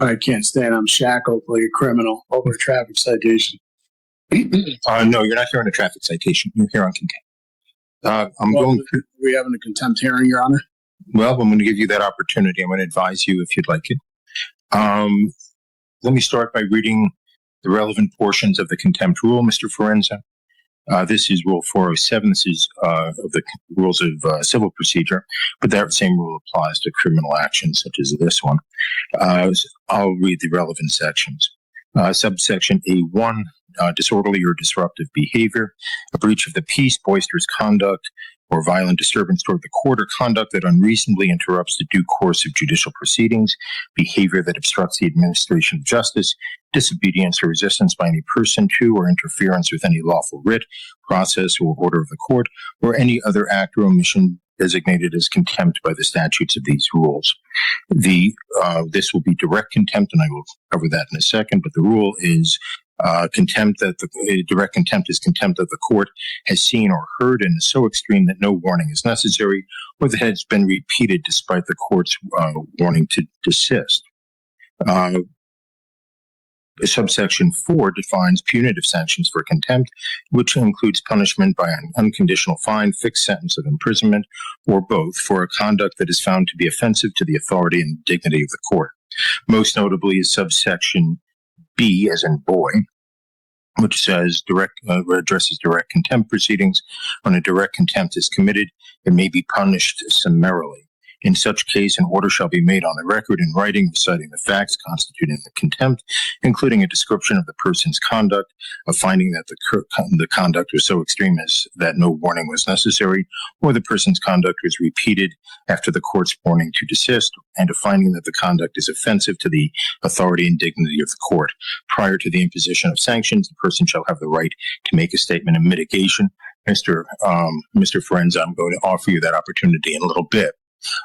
I can't stand I'm shackled like a criminal over a traffic citation. No, you're not here on a traffic citation. You're here on contempt. Are we having a contempt hearing, Your Honor? Well, I'm going to give you that opportunity. I'm going to advise you if you'd like it. Let me start by reading the relevant portions of the contempt rule, Mr. Forenza. This is Rule 407. This is of the rules of civil procedure, but that same rule applies to criminal actions such as this one. I'll read the relevant sections. Subsection A1, disorderly or disruptive behavior, a breach of the peace, boisterous conduct, or violent disturbance toward the court, or conduct that unreasonably interrupts the due course of judicial proceedings, behavior that obstructs the administration of justice, disobedience or resistance by any person to or interference with any lawful writ, process, or order of the court, or any other act or omission designated as contempt by the statutes of these rules. This will be direct contempt, and I will cover that in a second, but the rule is direct contempt is contempt that the court has seen or heard and is so extreme that no warning is necessary, or that has been repeated despite the court's warning to desist. Subsection 4 defines punitive sanctions for contempt, which includes punishment by an unconditional fine, fixed sentence of imprisonment, or both, for a conduct that is found to be offensive to the authority and dignity of the court. Most notably is subsection B, as in boy, which says addresses direct contempt proceedings. When a direct contempt is committed, it may be punished summarily. In such case, an order shall be made on the record in writing reciting the facts constituting the contempt, including a description of the person's conduct, a finding that the conduct was so extreme as that no warning was necessary, or the person's conduct was repeated after the court's warning to desist, and a finding that the conduct is offensive to the authority and dignity of the court. Prior to the imposition of sanctions, the person shall have the right to make a statement of mitigation. Mr. Forenza, I'm going to offer you that opportunity in a little bit.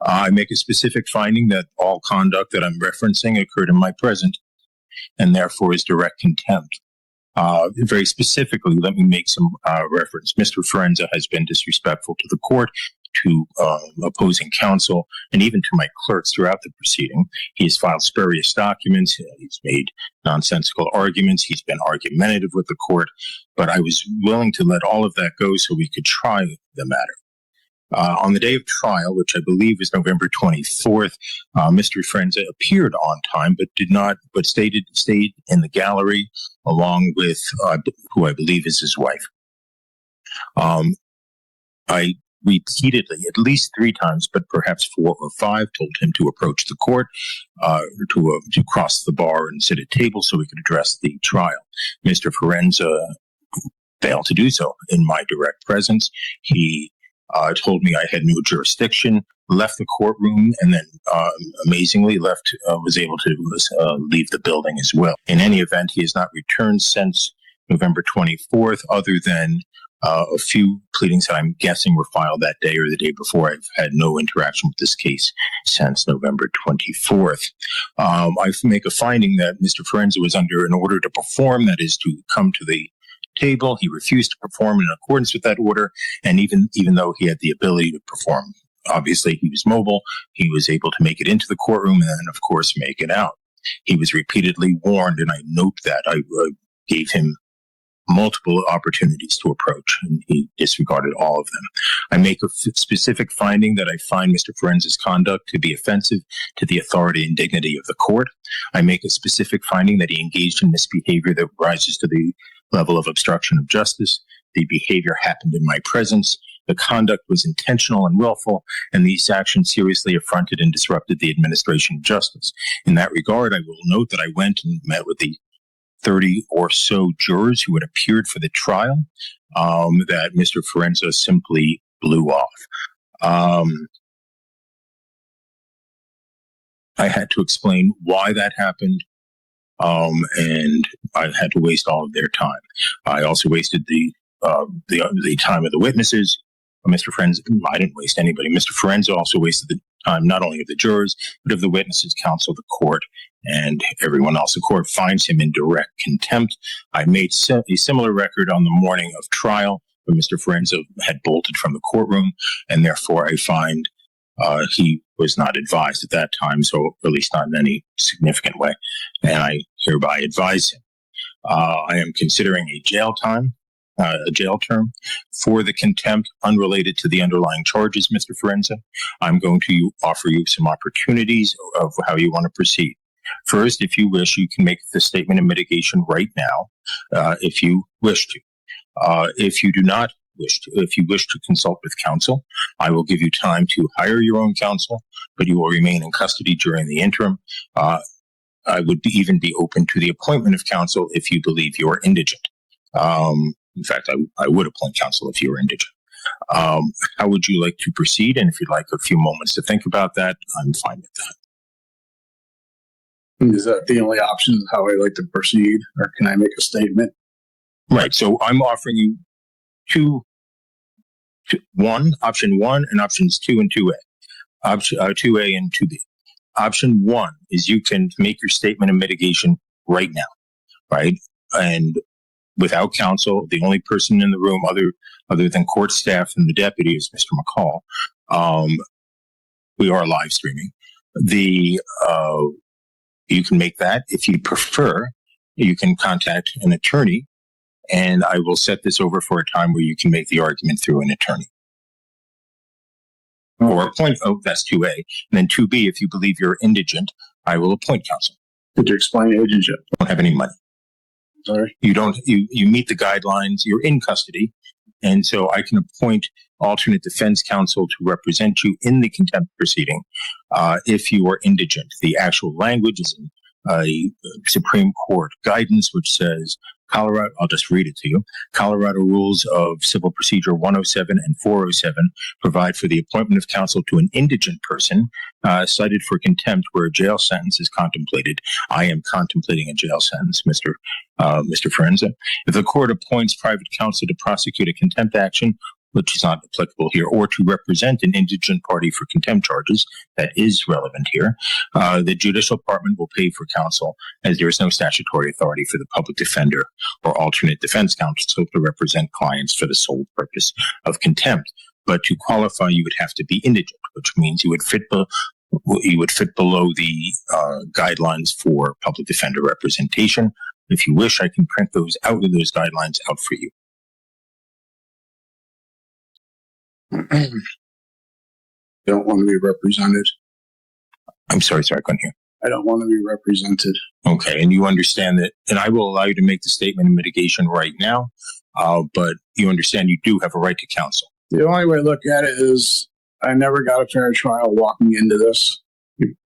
I make a specific finding that all conduct that I'm referencing occurred in my presence and therefore is direct contempt. Very specifically, let me make some reference. Mr. Forenza has been disrespectful to the court, to opposing counsel, and even to my clerks throughout the proceeding. He has filed spurious documents. He's made nonsensical arguments. He's been argumentative with the court, but I was willing to let all of that go so we could try the matter. On the day of trial, which I believe is November 24th, Mr. Forenza appeared on time, but stayed in the gallery along with who I believe is his wife. I repeatedly, at least 3 times, but perhaps 4 or 5, told him to approach the court, to cross the bar and sit at table so we could address the trial. Mr. Forenza failed to do so in my direct presence. He told me I had no jurisdiction, left the courtroom, and then amazingly was able to leave the building as well. In any event, he has not returned since November 24th, other than a few pleadings that I'm guessing were filed that day or the day before. I've had no interaction with this case since November 24th. I make a finding that Mr. Forenza was under an order to perform, that is to come to the table. He refused to perform in accordance with that order, and even though he had the ability to perform, obviously he was mobile, he was able to make it into the courtroom and then, of course, make it out. He was repeatedly warned, and I note that. I gave him multiple opportunities to approach, and he disregarded all of them. I make a specific finding that I find Mr. Forenza's conduct to be offensive to the authority and dignity of the court. I make a specific finding that he engaged in misbehavior that rises to the level of obstruction of justice. The behavior happened in my presence. The conduct was intentional and willful, and these actions seriously affronted and disrupted the administration of justice. In that regard, I will note that I went and met with the 30 or so jurors who had appeared for the trial, that Mr. Forenza simply blew off. I had to explain why that happened, and I had to waste all of their time. I also wasted the time of the witnesses. Mr. Forenza, I didn't waste anybody. Mr. Forenza also wasted the time not only of the jurors, but of the witnesses, counsel, the court, and everyone else. The court finds him in direct contempt. I made a similar record on the morning of trial, where Mr. Forenza had bolted from the courtroom, and therefore I find he was not advised at that time, so at least not in any significant way. And I hereby advise him. I am considering a jail term for the contempt unrelated to the underlying charges, Mr. Forenza. I'm going to offer you some opportunities of how you want to proceed. First, if you wish, you can make the statement of mitigation right now, if you wish to. If you do not wish to, if you wish to consult with counsel, I will give you time to hire your own counsel, but you will remain in custody during the interim. I would even be open to the appointment of counsel if you believe you are indigent. In fact, I would appoint counsel if you were indigent. How would you like to proceed? And if you'd like a few moments to think about that, I'm fine with that. Is that the only option of how I like to proceed, or can I make a statement? Right. So I'm offering you option one, and options 2 and 2A. Option 2A and 2B. Option 1 is you can make your statement of mitigation right now, right? And without counsel, the only person in the room other than court staff and the deputy is Mr. McCall. We are live streaming. You can make that. If you prefer, you can contact an attorney, and I will set this over for a time where you can make the argument through an attorney. Or appoint, that's 2A. And then 2B, if you believe you're indigent, I will appoint counsel. Could you explain indigent? Don't have any money. Sorry? You meet the guidelines, you're in custody, and so I can appoint alternate defense counsel to represent you in the contempt proceeding if you are indigent. The actual language is in Supreme Court guidance, which says Colorado, I'll just read it to you. Colorado Rules of Civil Procedure 107 and 407 provide for the appointment of counsel to an indigent person cited for contempt where a jail sentence is contemplated. I am contemplating a jail sentence, Mr. Forenza. If the court appoints private counsel to prosecute a contempt action, which is not applicable here, or to represent an indigent party for contempt charges, that is relevant here, the judicial department will pay for counsel, as there is no statutory authority for the public defender or alternate defense counsel to represent clients for the sole purpose of contempt. But to qualify, you would have to be indigent, which means you would fit below the guidelines for public defender representation. If you wish, I can print those guidelines out for you. Don't want to be represented. I'm sorry, I couldn't hear. I don't want to be represented. Okay, and you understand that, and I will allow you to make the statement of mitigation right now, but you understand you do have a right to counsel. The only way to look at it is I never got a fair trial walking into this.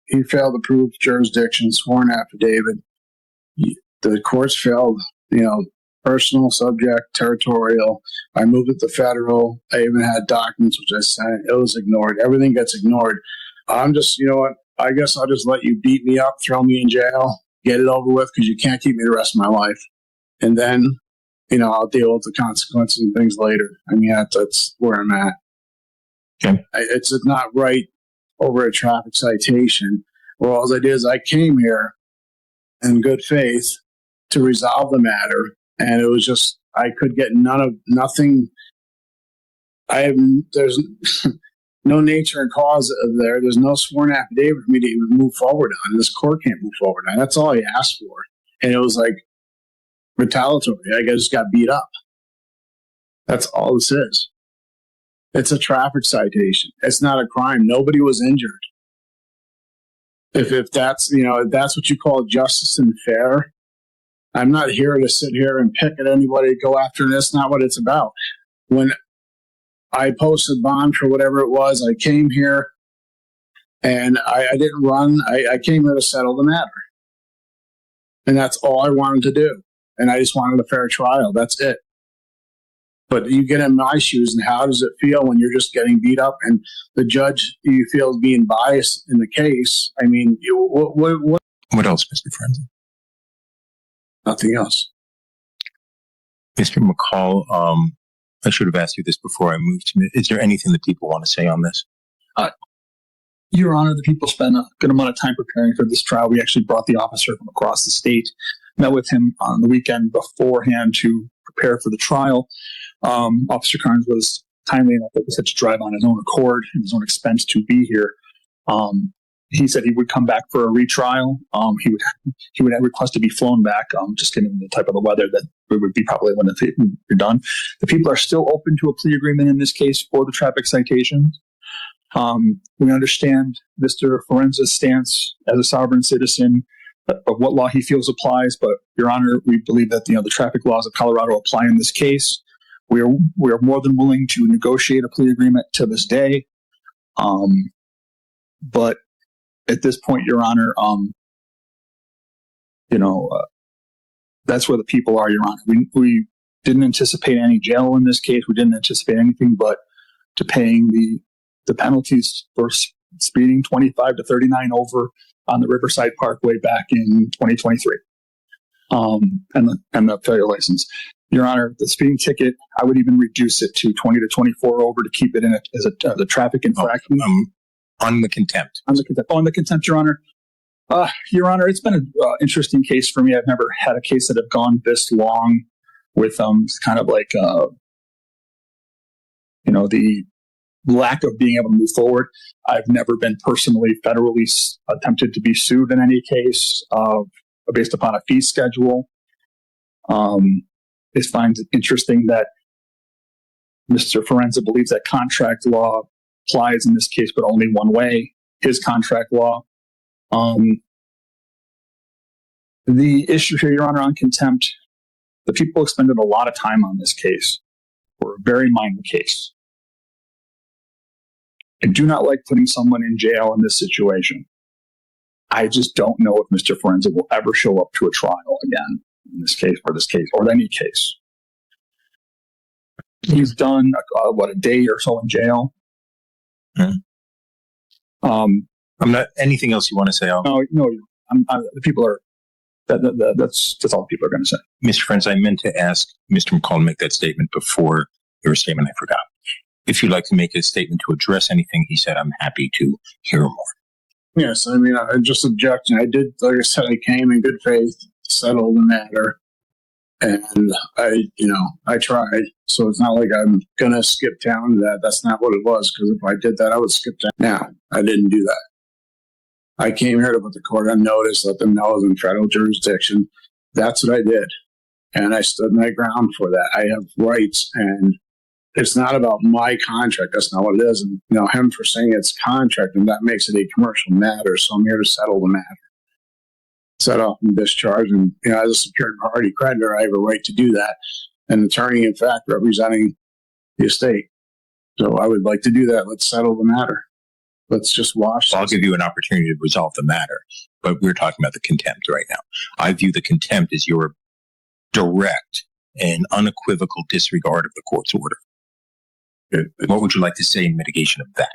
He failed to prove jurisdiction, sworn affidavit. The courts failed, personal, subject, territorial. I moved it to federal. I even had documents which I sent. It was ignored. Everything gets ignored. I'm just, I guess I'll just let you beat me up, throw me in jail, get it over with, because you can't keep me the rest of my life. And then, I'll deal with the consequences and things later. I mean, that's where I'm at. Okay. It's not right over a traffic citation. Well, all I did is I came here in good faith to resolve the matter. And it was just, I could get nothing. There's no nature and cause there. There's no sworn affidavit for me to even move forward on. This court can't move forward on. That's all he asked for. And it was like retaliatory. I just got beat up. That's all this is. It's a traffic citation. It's not a crime. Nobody was injured. If that's, if that's what you call justice and fair, I'm not here to sit here and pick at anybody, go after. That's not what it's about. When I posted bond for whatever it was, I came here and I didn't run. I came here to settle the matter. And that's all I wanted to do. And I just wanted a fair trial. That's it. But you get in my shoes, and how does it feel when you're just getting beat up and the judge you feel is being biased in the case? I mean, what else, Mr. Frenzy? Nothing else. Mr. McCall, I should have asked you this before I moved to it. Is there anything that people want to say on this? Your Honor, the people spent a good amount of time preparing for this trial. We actually brought the officer from across the state, met with him on the weekend beforehand to prepare for the trial. Officer Carnes was timely enough that he had to drive on his own accord and his own expense to be here. He said he would come back for a retrial. He would request to be flown back, just given the type of the weather that it would be probably when you're done. The people are still open to a plea agreement in this case for the traffic citations. We understand Mr. Forenza's stance as a sovereign citizen of what law he feels applies, but Your Honor, we believe that the traffic laws of Colorado apply in this case. We are more than willing to negotiate a plea agreement to this day. But at this point, Your Honor, that's where the people are, Your Honor. We didn't anticipate any jail in this case. We didn't anticipate anything but to paying the penalties for speeding 25 to 39 over on the Riverside Parkway back in 2023, and the failure license. Your Honor, the speeding ticket, I would even reduce it to 20 to 24 over to keep it in as a traffic infraction. On the contempt. On the contempt, Your Honor. Your Honor, it's been an interesting case for me. I've never had a case that have gone this long with kind of like the lack of being able to move forward. I've never been personally federally attempted to be sued in any case based upon a fee schedule. I find it interesting that Mr. Forenza believes that contract law applies in this case, but only one way, his contract law. The issue here, Your Honor, on contempt, the people expended a lot of time on this case for a very minor case. I do not like putting someone in jail in this situation. I just don't know if Mr. Forenza will ever show up to a trial again in this case, or any case. He's done, a day or so in jail. I'm not, anything else you want to say? No, the people are, that's all the people are going to say. Mr. Forenza, I meant to ask Mr. McCall to make that statement before your statement. I forgot. If you'd like to make a statement to address anything he said, I'm happy to hear more. Yes, I mean, I just object. I did, like I said, I came in good faith to settle the matter. And I tried. So it's not like I'm going to skip down to that. That's not what it was. Because if I did that, I would skip down. Now, I didn't do that. I came here to put the court on notice, let them know I was in federal jurisdiction. That's what I did. And I stood my ground for that. I have rights, and it's not about my contract. That's not what it is. And, him for saying it's contract, and that makes it a commercial matter. So I'm here to settle the matter. Set off and discharge. And, as a secured party creditor, I have a right to do that. An attorney, in fact, representing the estate. So I would like to do that. Let's settle the matter. Let's just wash. I'll give you an opportunity to resolve the matter, but we're talking about the contempt right now. I view the contempt as your direct and unequivocal disregard of the court's order. What would you like to say in mitigation of that?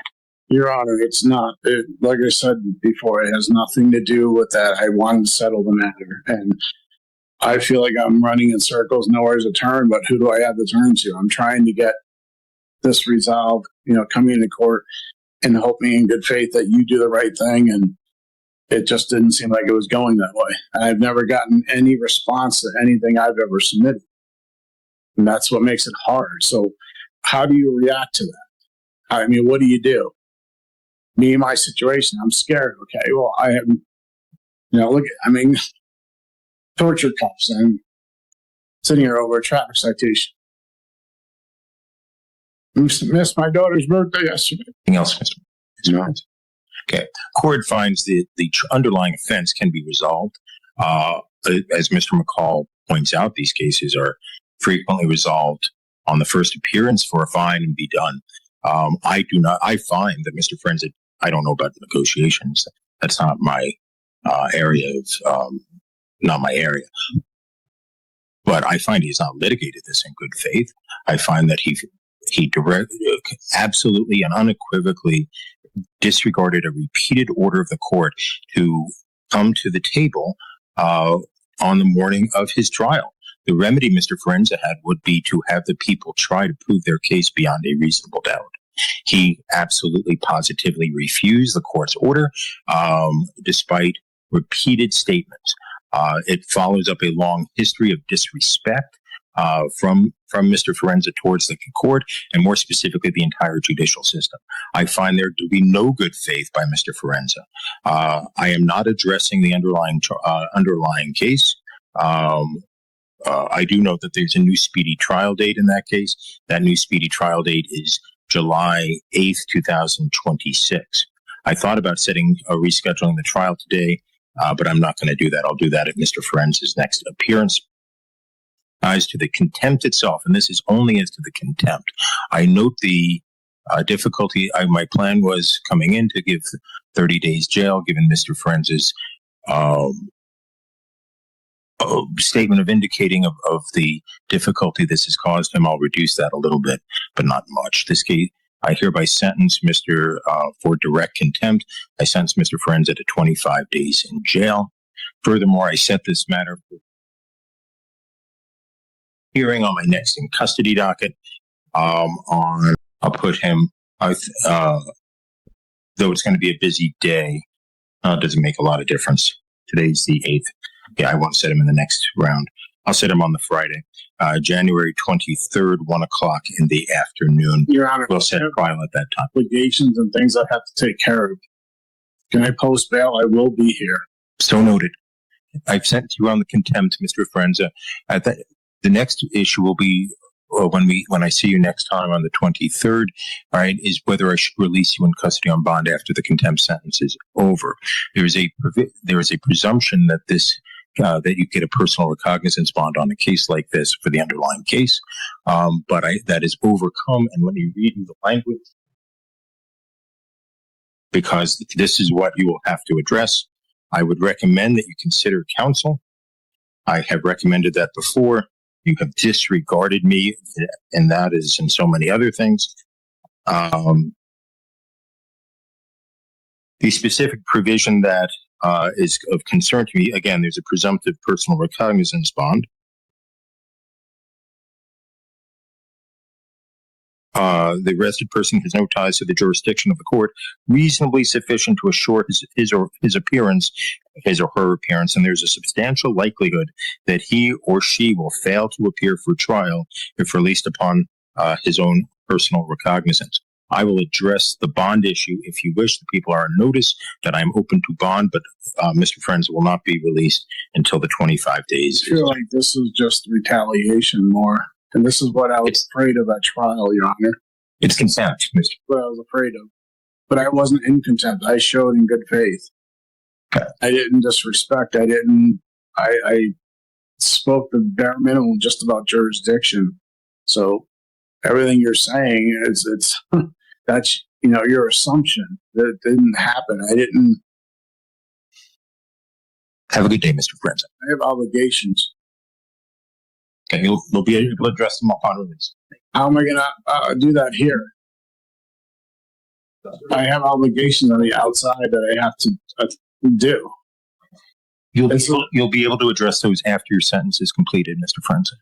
Your Honor, it's not. Like I said before, it has nothing to do with that. I wanted to settle the matter. And I feel like I'm running in circles, nowhere to turn, but who do I have to turn to? I'm trying to get this resolved, coming into court and hoping in good faith that you do the right thing. And it just didn't seem like it was going that way. I've never gotten any response to anything I've ever submitted. And that's what makes it hard. So how do you react to that? I mean, what do you do? Me and my situation, I'm scared. Okay, well, I have, torture cuffs. I'm sitting here over a traffic citation. Missed my daughter's birthday yesterday. Anything else, Mr. No. Okay. Court finds the underlying offense can be resolved. As Mr. McCall points out, these cases are frequently resolved on the first appearance for a fine and be done. I find that Mr. Forenza, I don't know about the negotiations. That's not my area not my area. But I find he's not litigated this in good faith. I find that he absolutely and unequivocally disregarded a repeated order of the court to come to the table on the morning of his trial. The remedy Mr. Forenza had would be to have the people try to prove their case beyond a reasonable doubt. He absolutely positively refused the court's order, despite repeated statements. It follows up a long history of disrespect from Mr. Forenza towards the court, and more specifically, the entire judicial system. I find there to be no good faith by Mr. Forenza. I am not addressing the underlying case. I do know that there's a new speedy trial date in that case. That new speedy trial date is July 8th, 2026. I thought about rescheduling the trial today, but I'm not going to do that. I'll do that at Mr. Forenza's next appearance. As to the contempt itself, and this is only as to the contempt, I note the difficulty. My plan was coming in to give 30 days jail, given Mr. Forenza's statement of indicating of the difficulty this has caused him. I'll reduce that a little bit, but not much. This case, I hereby sentence Mr. For direct contempt. I sentence Mr. Forenza to 25 days in jail. Furthermore, I set this matter for hearing on my next in custody docket. I'll put him, though it's going to be a busy day, it doesn't make a lot of difference. Today's the 8th. Yeah, I won't set him in the next round. I'll set him on the Friday, January 23rd, 1 o'clock in the afternoon. Your Honor, we'll set trial at that time. Obligations and things I have to take care of. Can I post bail? I will be here. So noted. I've sent you on the contempt, Mr. Forenza. The next issue will be when I see you next time on the 23rd, all right, is whether I should release you in custody on bond after the contempt sentence is over. There is a presumption that that you get a personal recognizance bond on a case like this for the underlying case, but that is overcome. And when you read the language, because this is what you will have to address, I would recommend that you consider counsel. I have recommended that before. You have disregarded me, and that is in so many other things. The specific provision that is of concern to me, again, there's a presumptive personal recognizance bond. The arrested person has no ties to the jurisdiction of the court, reasonably sufficient to assure his or her appearance, and there's a substantial likelihood that he or she will fail to appear for trial if released upon his own personal recognizance. I will address the bond issue if you wish. The people are on notice that I'm open to bond, but Mr. Forenza will not be released until the 25 days. I feel like this is just retaliation more. And this is what I was afraid of at trial, Your Honor. It's contempt, Mr. What I was afraid of. But I wasn't in contempt. I showed in good faith. Okay. I didn't disrespect. I spoke the bare minimum just about jurisdiction. So everything you're saying it's that's your assumption. That didn't happen. I didn't. Have a good day, Mr. Forenza. I have obligations. Okay, you'll be able to address them upon release. How am I going to do that here? I have obligations on the outside that I have to do. You'll be able to address those after your sentence is completed, Mr. Forenza.